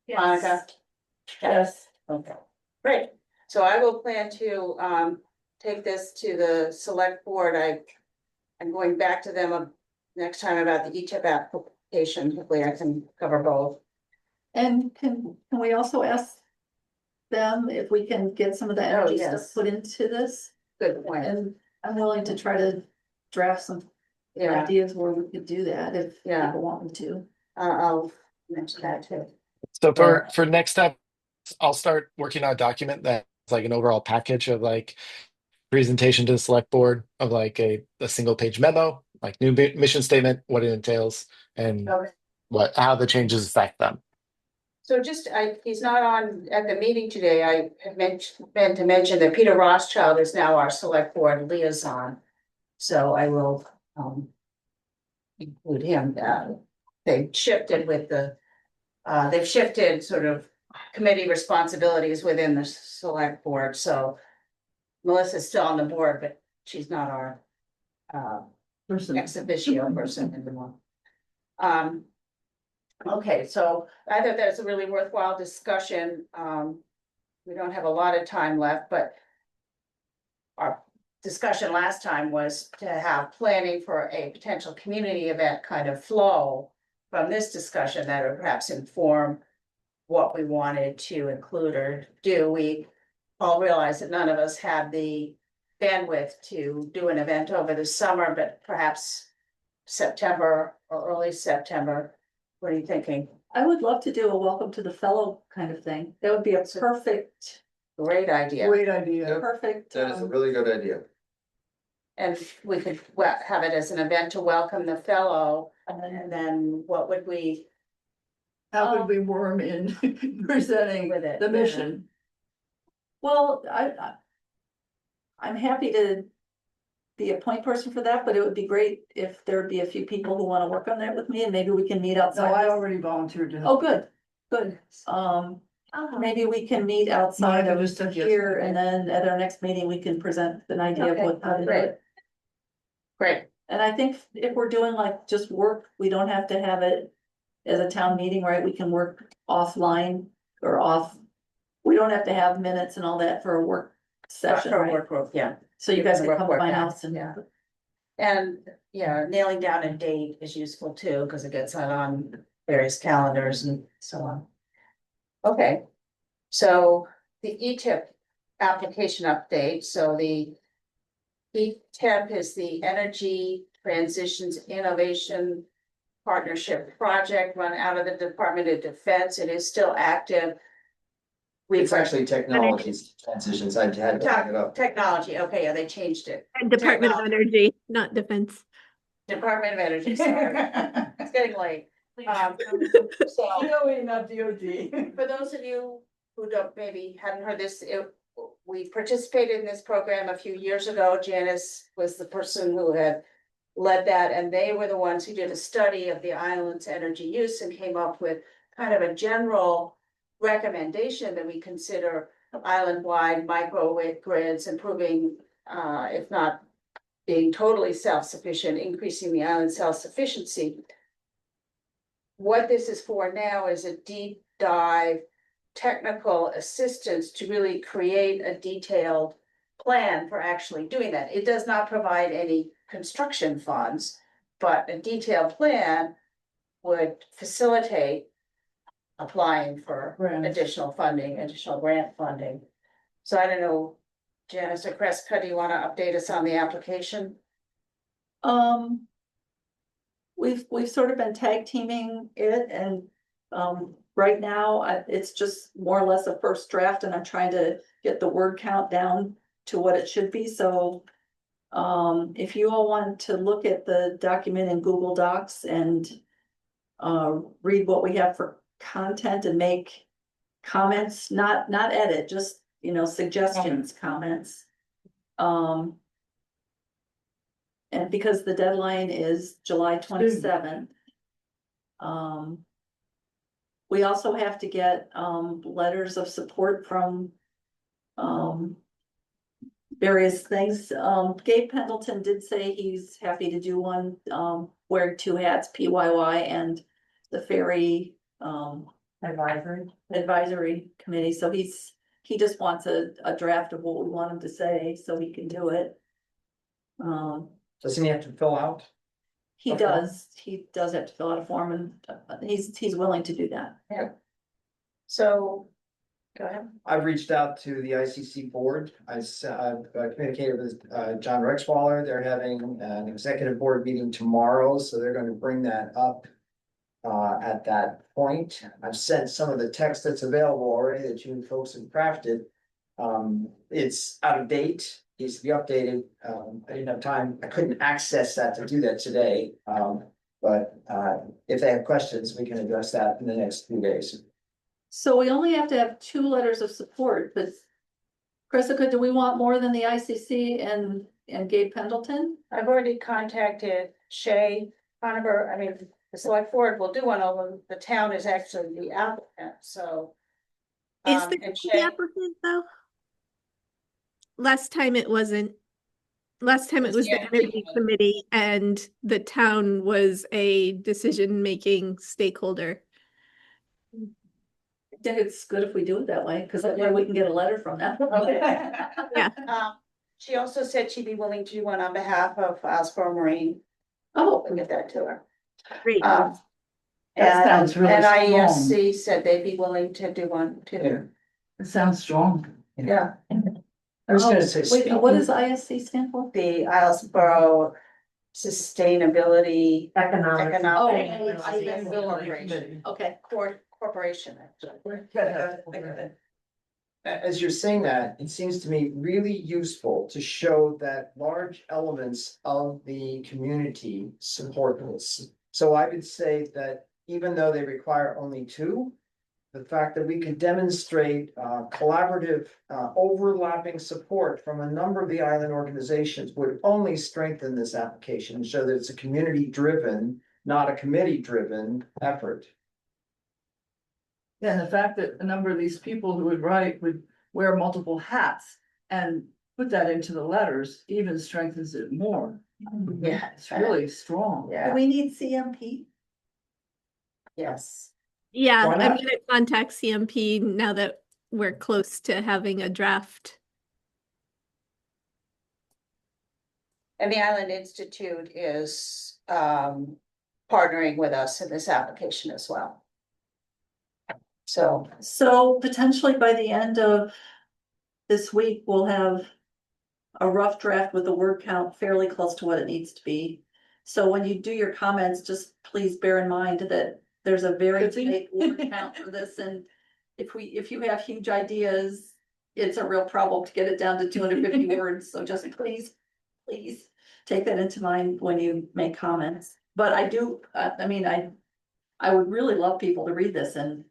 Yes. Monica. yes, Okay, great. So I will plan to take this to the select board. I'm going back to them next time about the ETIP application. Hopefully I can cover both. And can we also ask them if we can get some of the energy stuff yes. put into this? Good point. And I'm willing to try to draft some Yeah, ideas where we could do that if Yeah. people want me to. I'll mention that too. So for next step, I'll start working on a document that's like an overall package of like presentation to the select board of like a single page memo, like new mission statement, what it entails, and Okay. how the changes affect them. So just, he's not on at the meeting today. I have meant to mention that Peter Rothschild is now our select board liaison. So I will, include him. They've shifted with they've shifted sort of committee responsibilities within the select board, so Melissa's still on the board, but she's not our Person. ex officio person anymore. Okay, so I thought that's a really worthwhile discussion. We don't have a lot of time left, but our discussion last time was to have planning for a potential community event kind of flow from this discussion that would perhaps inform what we wanted to include or do. We all realized that none of us had the bandwidth to do an event over the summer, but perhaps September or early September. What are you thinking? I would love to do a welcome to the fellow kind of thing. That would be a perfect, Great idea. Great idea. perfect. That is a really good idea. And we could have it as an event to welcome the fellow, and then what would we How could we worm in presenting with it? the mission? Well, I'm happy to be a point person for that, but it would be great if there'd be a few people who wanna work on that with me, and maybe we can meet No, outside. I already volunteered to. Oh, good, good. Maybe we can meet outside Monica of just said yes. here, and then at our next meeting, we can present an idea of Okay, how to do great. it. Great, And I think if we're doing like just work, we don't have to have it as a town meeting, right? We can work offline or off. We don't have to have minutes and all that for a work session, for a right? work group, yeah. So you guys Work- can come to work my out, house and. yeah. And, yeah, nailing down a date is useful too, because it gets out on various calendars and so on. Okay, so the ETIP application update, so the ETIP is the Energy Transitions Innovation Partnership Project run out of the Department of Defense. It is still active. It's actually technologies transitions. I had to look it up. Technology, okay, yeah, they changed it. And Department of Technology. Energy, not Defense. Department of Energy, sorry, it's getting late. So, DOE, not DOD. for those of you who don't, maybe hadn't heard this, we participated in this program a few years ago. Janice was the person who had led that, and they were the ones who did a study of the island's energy use and came up with kind of a general recommendation that we consider island-wide microgrids, improving, if not being totally self-sufficient, increasing the island's self-sufficiency. What this is for now is a deep dive technical assistance to really create a detailed plan for actually doing that. It does not provide any construction funds, but a detailed plan would facilitate applying for Grants. additional funding, additional grant funding. So I don't know, Janice or Kreska, do you want to update us on the application? We've sort of been tag teaming it, and right now, it's just more or less a first draft, and I'm trying to get the word count down to what it should be, so. If you all want to look at the document in Google Docs and read what we have for content and make comments, not edit, just, suggestions, comments. And because the deadline is July 27th. We also have to get letters of support from various things. Gabe Pendleton did say he's happy to do one, wear two hats, PYY and the ferry advisory committee, so he just wants a draft of what we want him to say, so he can do it. Doesn't he have to fill out? He Okay. does have to fill out a form, and he's willing to do that. So, go ahead. I've reached out to the ICC board. I've communicated with John Rexwaller. They're having an executive board meeting tomorrow, so they're going to bring that up at that point. I've sent some of the text that's available already that you folks have crafted. It's out of date, needs to be updated. I didn't have time, I couldn't access that to do that today. But if they have questions, we can address that in the next few days. So we only have to have 2 letters of support, but Chrisika, do we want more than the ICC and Gabe Pendleton? I've already contacted Shay Conover. I mean, the select board will do one, although the town is actually the applicant, so. Is and the Shay- applicant though? Last time it wasn't. Last time it Was was the the energy energy one. committee and the town was a decision-making stakeholder. I think it's good if we do it that way, because that way we can get a letter from them. Yeah. She also said she'd be willing to do one on behalf of Osborne Marine. Oh, We'll get that to her. Great. That sounds really And strong. IESC said they'd be willing to do one too. It sounds strong. Yeah, I was gonna say. Wait, what does ISC stand for? the Islesboro Sustainability Economic. Economic I see. Corporation. Okay. Corporation. As you're saying that, it seems to me really useful to show that large elements of the community support this. So I would say that even though they require only 2, the fact that we can demonstrate collaborative overlapping support from a number of the island organizations would only strengthen this application and show that it's a community driven, not a committee driven effort. Yeah, and the fact that a number of these people who would write would wear multiple hats and put that into the letters even strengthens it more. Yeah. It's really strong. Yeah, we need CMP? yes. Yeah, Why I'm not? gonna contact CMP now that we're close to having a draft. And the Island Institute is partnering with us in this application as well. So, So potentially by the end of this week, we'll have a rough draft with the word count fairly close to what it needs to be. So when you do your comments, just please bear in mind that there's a very big word count for this, and if you have huge ideas, it's a real problem to get it down to 250 words, so just please take that into mind when you make comments. But I do, I mean, I would really love people to read this and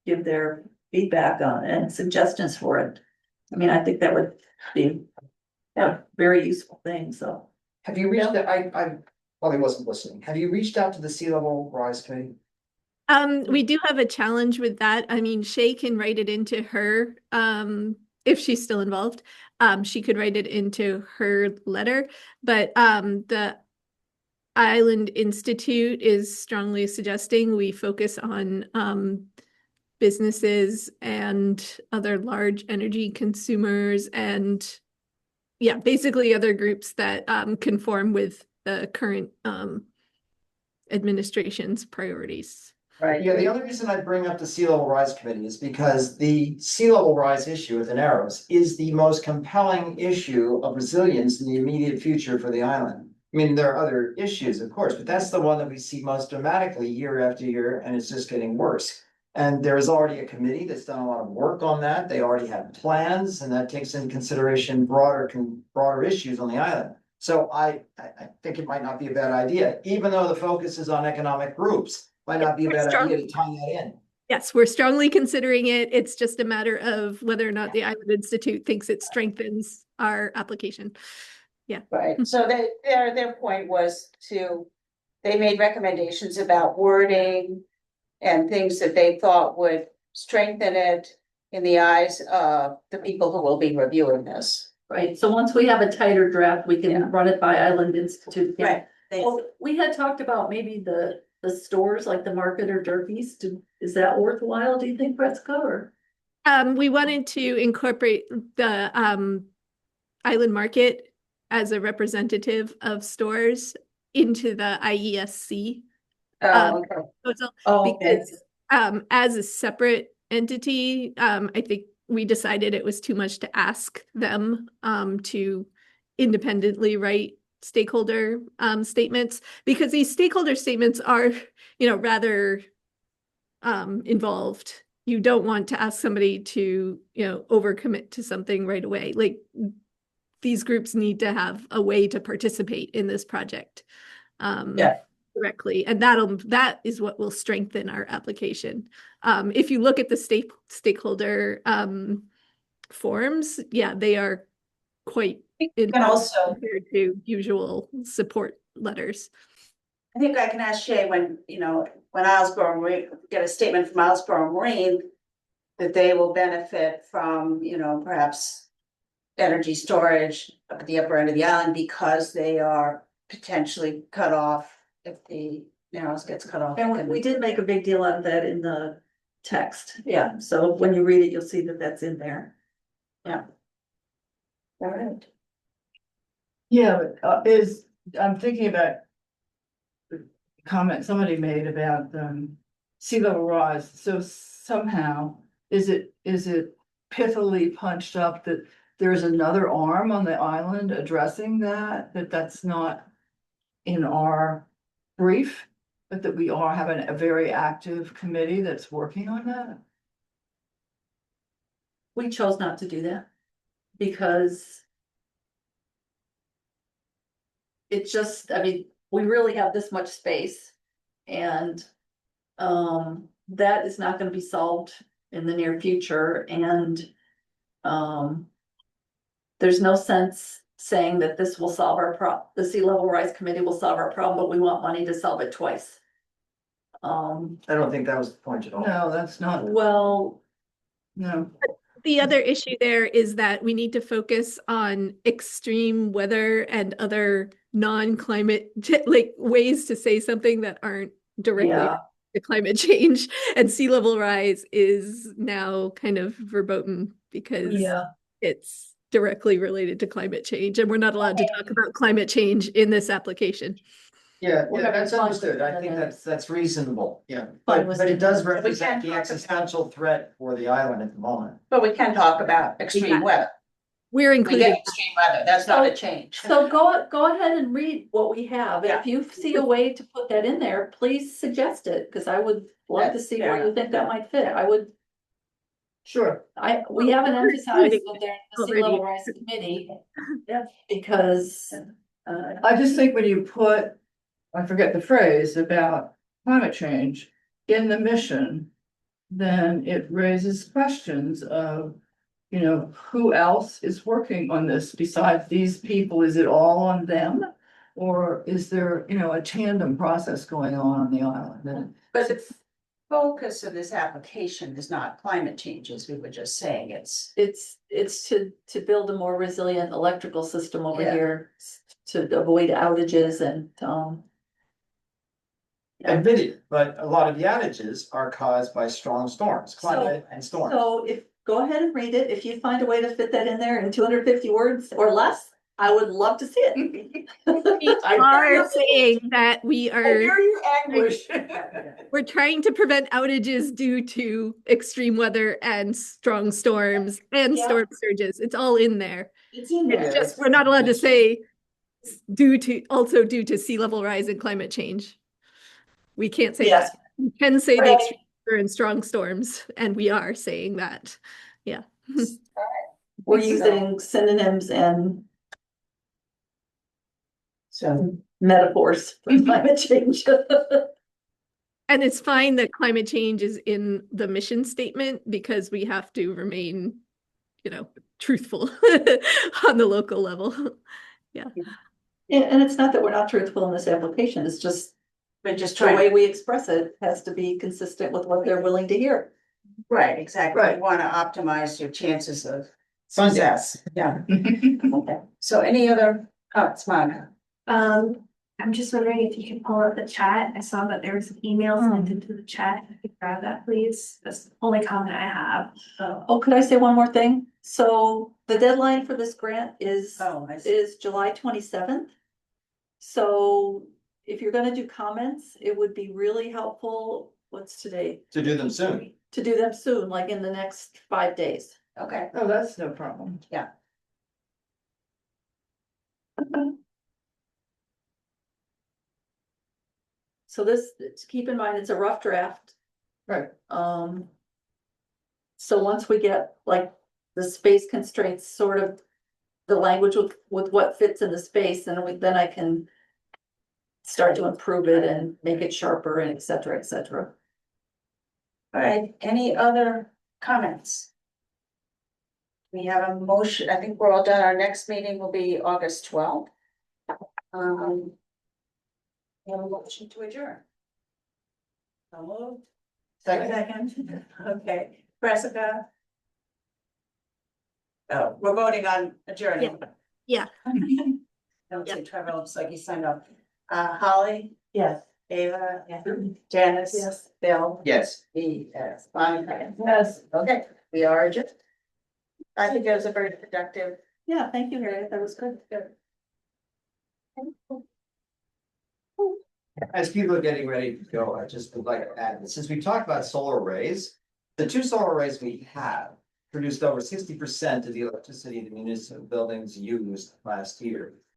give their feedback on it and suggestions for it. I mean, I think that would be a very useful thing, so. Have you reached out, I probably wasn't listening, have you reached out to the Sea Level Rise Committee? We do have a challenge with that. I mean, Shay can write it into her, if she's still involved. She could write it into her letter, but the Island Institute is strongly suggesting we focus on businesses and other large energy consumers and yeah, basically other groups that conform with the current administration's priorities. right. Yeah, the only reason I bring up the Sea Level Rise Committee is because the sea level rise issue with the Narrows is the most compelling issue of resilience in the immediate future for the island. I mean, there are other issues, of course, but that's the one that we see most dramatically year after year, and it's just getting worse. And there is already a committee that's done a lot of work on that. They already have plans, and that takes into consideration broader issues on the island. So I think it might not be a bad idea, even though the focus is on economic groups, might not be a bad idea to tie that in. Yes, we're strongly considering it. It's just a matter of whether or not the Island Institute thinks it strengthens our application. Right, so their point was they made recommendations about wording and things that they thought would strengthen it in the eyes of the people who will be reviewing this. Right, so once we have a tighter draft, we Yeah. can run it by Island Institute. Right. Well, we had talked about maybe the stores like the Market or Durkee's. Is that worthwhile, do you think, Prescott, or? We wanted to incorporate the Island Market as a representative of stores into the IESC Okay. proposal because as a separate entity, I think we decided it was too much to ask them to independently write stakeholder statements, because these stakeholder statements are, rather involved. You don't want to ask somebody to, overcommit to something right away. Like, these groups need to have a way to participate in this project. Yeah. directly, and that is what will strengthen our application. If you look at the stakeholder forms, yeah, they are quite And also, compared to usual support letters. I think I can ask Shay when, when Islesboro Marine, get a statement from Islesboro Marine that they will benefit from, perhaps energy storage up at the upper end of the island because they are potentially cut off if the Narrows gets cut off. And we did make a big deal out of that in the text. Yeah, so when you read it, you'll see that that's in there. Yeah. All right. Yeah, but I'm thinking about the comment somebody made about sea level rise. So somehow, is it pithily punched up that there's another arm on the island addressing that's not in our brief, but that we are having a very active committee that's working on that? We chose not to do that because it just, I mean, we really have this much space and that is not gonna be solved in the near future and there's no sense saying that this will solve our the sea level rise committee will solve our problem, but we want money to solve it twice. I don't think that was the point at all. No, that's not, Well, no. The other issue there is that we need to focus on extreme weather and other non-climate, like ways to say something that aren't directly yeah, to climate change. And sea level rise is now kind of verboten because yeah. it's directly related to climate change, and we're not allowed to talk about climate change in this application. Yeah, We're yeah, gonna that's fund understood. I it. think that's reasonable, yeah. Fine But with it it. does We can't represent the talk about- existential threat for the island at the moment. But we can talk about extreme weather. We're We including get extreme weather, that's not a change. So go ahead and read what we have. Yeah. If you see a way to put that in there, please suggest it, because I would love to see where you think that might fit. I would. Sure. We haven't We're emphasized including that there's the sea already. level rise committee. Because, I just think when you put, I forget the phrase about climate change in the mission, then it raises questions of, who else is working on this besides these people? Is it all on them? Or is there, a tandem process going on the island? And But the focus of this application is not climate change, as we were just saying, it's. it's to build a more resilient electrical system over Yeah. here. To avoid outages and, Admit it, but a lot of the outages are caused by strong storms, climate and storms. So go ahead and read it. If you find a way to fit that in there in 250 words or less, I would love to see it. We are saying that we I are hear your anguish. we're trying to prevent outages due to extreme weather and strong storms and Yeah. storm surges. It's all in there. It's in It's there. just we're not allowed to say due to sea level rise and climate change. We can't say Yes. that. We can say the Right. extreme weather and strong storms, and we are saying that. Yeah. We're using synonyms and So. metaphors for climate change. And it's fine that climate change is in the mission statement because we have to remain, truthful on the local level. And it's not that we're not truthful in this application, it's just We're just the trying, way we express it has to be consistent with what they're willing to hear. right, exactly, Right. you wanna optimize your chances of success, yeah. Okay. So any other, Monica? I'm just wondering if you could pull up the chat. I saw that there was an email sent into the chat. If you could grab that, please. That's the only comment I have. Oh, could I say one more thing? So the deadline for this grant is I see. is July 27th. So if you're gonna do comments, it would be really helpful, what's today? To do them soon. To do them soon, like in the next 5 days. Okay, Oh, that's no problem. So this, keep in mind, it's a rough draft. Right. So once we get like the space constraints, sort of the language with what fits in the space, then I can start to improve it and make it sharper and et cetera, et cetera. All right, any other comments? We have a motion, I think we're all done. Our next meeting will be August 12th. We have a motion to adjourn. So moved. Second, okay, Jessica. Oh, we're voting on adjourning. Yeah. Don't see Trevor, looks like he signed up. Holly? Yes. Ava? Janice? Yes. Bill? Yes. Yes. Fine. Yes. Okay, we are adjourned. I think it was a very productive. Yeah, thank you, Harriet. That was good. As people are getting ready to go, I just would like to add, since we talked about solar arrays, the 2 solar arrays we have produced over 60% of the electricity the municipal buildings used last year.